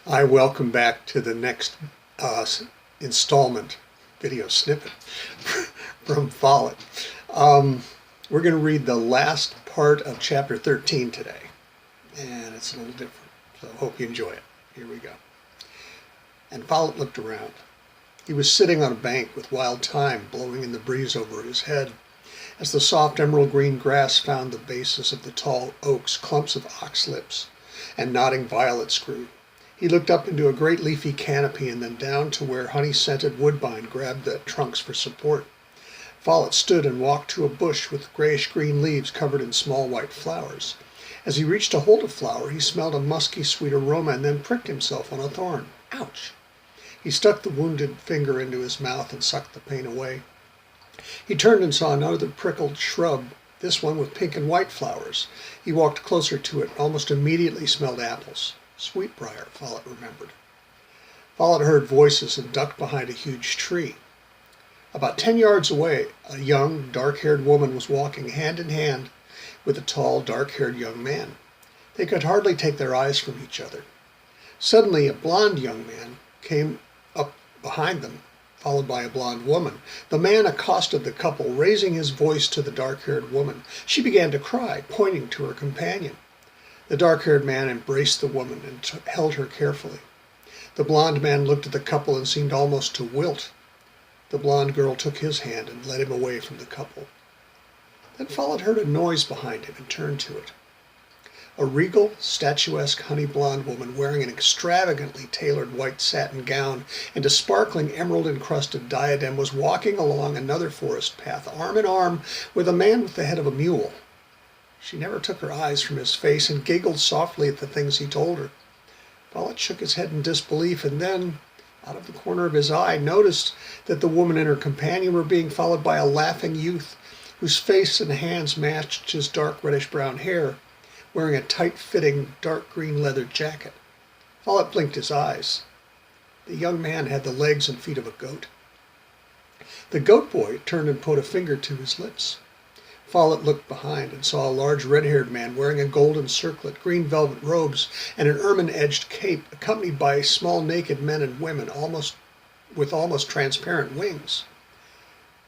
I welcome back to the next installment video snippet from Follet. We're going to read the last part of chapter 13 today, and it's a little different, so I hope you enjoy it. Here we go. And Follet looked around. He was sitting on a bank with wild thyme blowing in the breeze over his head. As the soft emerald green grass found the bases of the tall oaks, clumps of oxlips and nodding violets grew. He looked up into a great leafy canopy and then down to where honey-scented woodbine grabbed the trunks for support. Follet stood and walked to a bush with grayish-green leaves covered in small white flowers. As he reached to hold a flower, he smelled a musky sweet aroma and then pricked himself on a thorn. Ouch! He stuck the wounded finger into his mouth and sucked the pain away. He turned and saw another prickled shrub, this one with pink and white flowers. He walked closer to it and almost immediately smelled apples. Sweetbriar, Follet remembered. Follet heard voices and ducked behind a huge tree. About 10 yards away, a young, dark-haired woman was walking hand in hand with a tall, dark-haired young man. They could hardly take their eyes from each other. Suddenly, a blond young man came up behind them, followed by a blonde woman. The man accosted the couple, raising his voice to the dark-haired woman. She began to cry, pointing to her companion. The dark-haired man embraced the woman and held her carefully. The blond man looked at the couple and seemed almost to wilt. The blonde girl took his hand and led him away from the couple. Then Follet heard a noise behind him and turned to it. A regal, statuesque, honey-blonde woman wearing an extravagantly tailored white satin gown and a sparkling emerald-encrusted diadem was walking along another forest path, arm in arm with a man with the head of a mule. She never took her eyes from his face and giggled softly at the things he told her. Follet shook his head in disbelief and then, out of the corner of his eye, noticed that the woman and her companion were being followed by a laughing youth whose face and hands matched his dark reddish-brown hair, wearing a tight-fitting dark green leather jacket. Follet blinked his eyes. The young man had the legs and feet of a goat. The goat boy turned and put a finger to his lips. Follet looked behind and saw a large red-haired man wearing a golden circlet, green velvet robes, and an ermine-edged cape, accompanied by small naked men and women with almost transparent wings.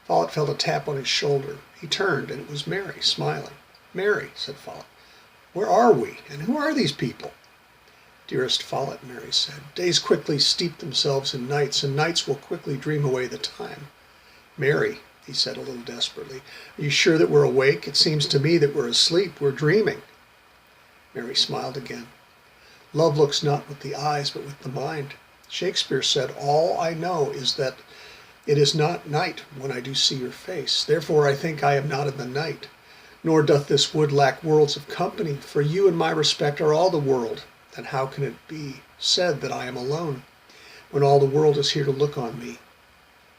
Follet felt a tap on his shoulder. He turned, and it was Mary, smiling. "Mary," said Follet, "where are we, and who are these people?" "Dearest Follet," Mary said, "days quickly steep themselves in nights, and nights will quickly dream away the time." "Mary," he said a little desperately, "are you sure that we're awake? It seems to me that we're asleep, we're dreaming." Mary smiled again. "Love looks not with the eyes, but with the mind. Shakespeare said, 'All I know is that it is not night when I do see your face. Therefore I think I am not in the night. Nor doth this wood lack worlds of company, for you in my respect are all the world. And how can it be said that I am alone, when all the world is here to look on me?'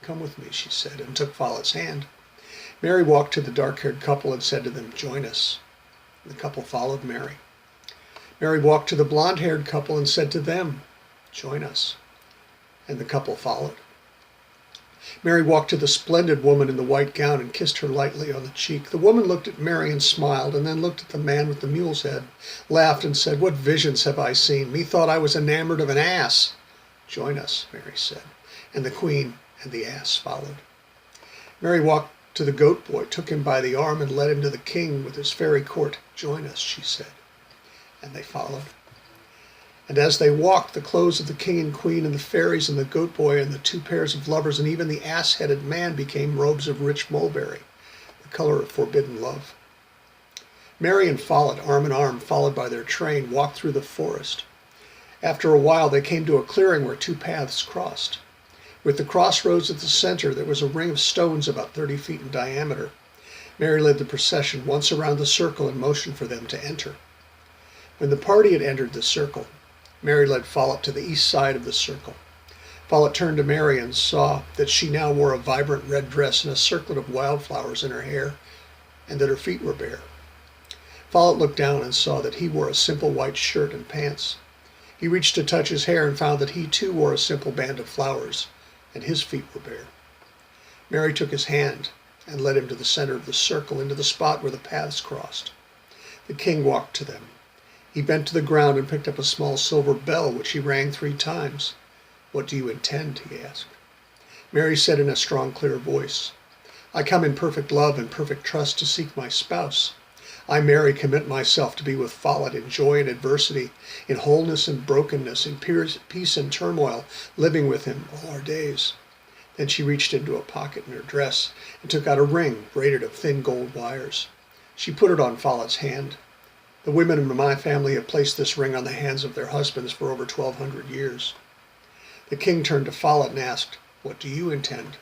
Come with me," she said, and took Follet's hand. Mary walked to the dark-haired couple and said to them, "Join us." The couple followed Mary. Mary walked to the blonde-haired couple and said to them, "Join us." And the couple followed. Mary walked to the splendid woman in the white gown and kissed her lightly on the cheek. The woman looked at Mary and smiled, and then looked at the man with the mule's head, laughed and said, "What visions have I seen? Methought I was enamored of an ass." "Join us," Mary said, and the queen and the ass followed. Mary walked to the goat boy, took him by the arm, and led him to the king with his fairy court. "Join us," she said, and they followed. And as they walked, the clothes of the king and queen and the fairies and the goat boy and the two pairs of lovers and even the ass-headed man became robes of rich mulberry, the color of forbidden love. Mary and Follet, arm in arm, followed by their train, walked through the forest. After a while they came to a clearing where two paths crossed. With the crossroads at the center, there was a ring of stones about 30 feet in diameter. Mary led the procession once around the circle and motioned for them to enter. When the party had entered the circle, Mary led Follet to the east side of the circle. Follet turned to Mary and saw that she now wore a vibrant red dress and a circlet of wildflowers in her hair, and that her feet were bare. Follet looked down and saw that he wore a simple white shirt and pants. He reached to touch his hair and found that he too wore a simple band of flowers, and his feet were bare. Mary took his hand and led him to the center of the circle, into the spot where the paths crossed. The king walked to them. He bent to the ground and picked up a small silver bell, which he rang 3 times. "What do you intend?" he asked. Mary said in a strong, clear voice, "I come in perfect love and perfect trust to seek my spouse. I, Mary, commit myself to be with Follet in joy and adversity, in wholeness and brokenness, in peace and turmoil, living with him all our days." Then she reached into a pocket in her dress and took out a ring braided of thin gold wires. She put it on Follet's hand. "The women in my family have placed this ring on the hands of their husbands for over 1,200 years. The king turned to Follet and asked, "What do you intend?"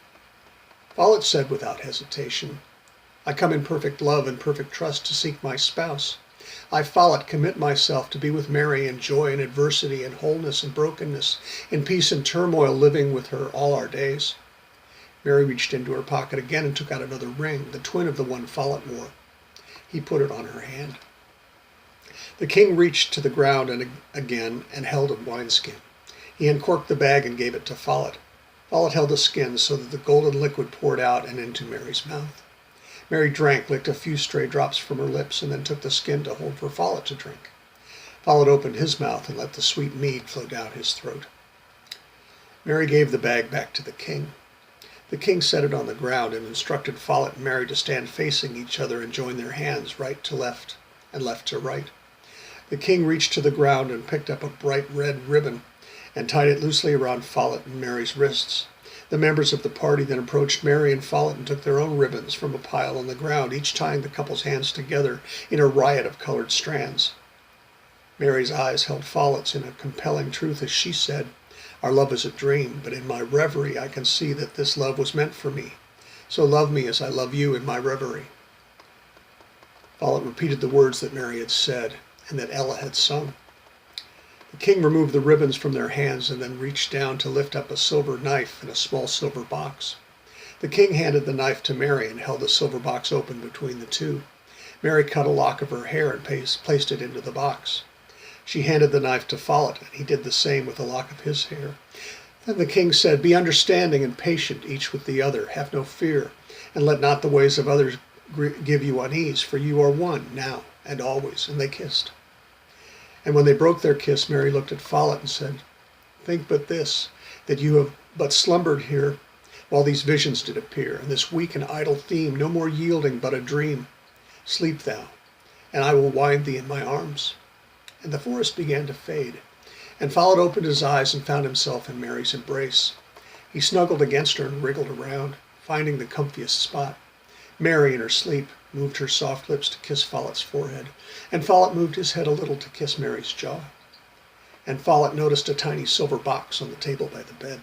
Follet said without hesitation, "I come in perfect love and perfect trust to seek my spouse. I, Follet, commit myself to be with Mary in joy and adversity, in wholeness and brokenness, in peace and turmoil, living with her all our days." Mary reached into her pocket again and took out another ring, the twin of the one Follet wore. He put it on her hand. The king reached to the ground again and held a wineskin. He uncorked the bag and gave it to Follet. Follet held the skin so that the golden liquid poured out and into Mary's mouth. Mary drank, licked a few stray drops from her lips, and then took the skin to hold for Follet to drink. Follet opened his mouth and let the sweet mead flow down his throat. Mary gave the bag back to the king. The king set it on the ground and instructed Follet and Mary to stand facing each other and join their hands right to left and left to right. The king reached to the ground and picked up a bright red ribbon and tied it loosely around Follet and Mary's wrists. The members of the party then approached Mary and Follet and took their own ribbons from a pile on the ground, each tying the couple's hands together in a riot of colored strands. Mary's eyes held Follet's in a compelling truth as she said, "Our love is a dream, but in my reverie I can see that this love was meant for me. So love me as I love you in my reverie." Follet repeated the words that Mary had said and that Ella had sung. The king removed the ribbons from their hands and then reached down to lift up a silver knife in a small silver box. The king handed the knife to Mary and held the silver box open between the two. Mary cut a lock of her hair and placed it into the box. She handed the knife to Follet, and he did the same with a lock of his hair. Then the king said, "Be understanding and patient each with the other. Have no fear, and let not the ways of others give you unease, for you are one now and always." And they kissed. And when they broke their kiss, Mary looked at Follet and said, "Think but this, that you have but slumbered here while these visions did appear, and this weak and idle theme no more yielding but a dream. Sleep thou, and I will wind thee in my arms." And the forest began to fade, and Follet opened his eyes and found himself in Mary's embrace. He snuggled against her and wriggled around, finding the comfiest spot. Mary, in her sleep, moved her soft lips to kiss Follet's forehead, and Follet moved his head a little to kiss Mary's jaw. And Follet noticed a tiny silver box on the table by the bed.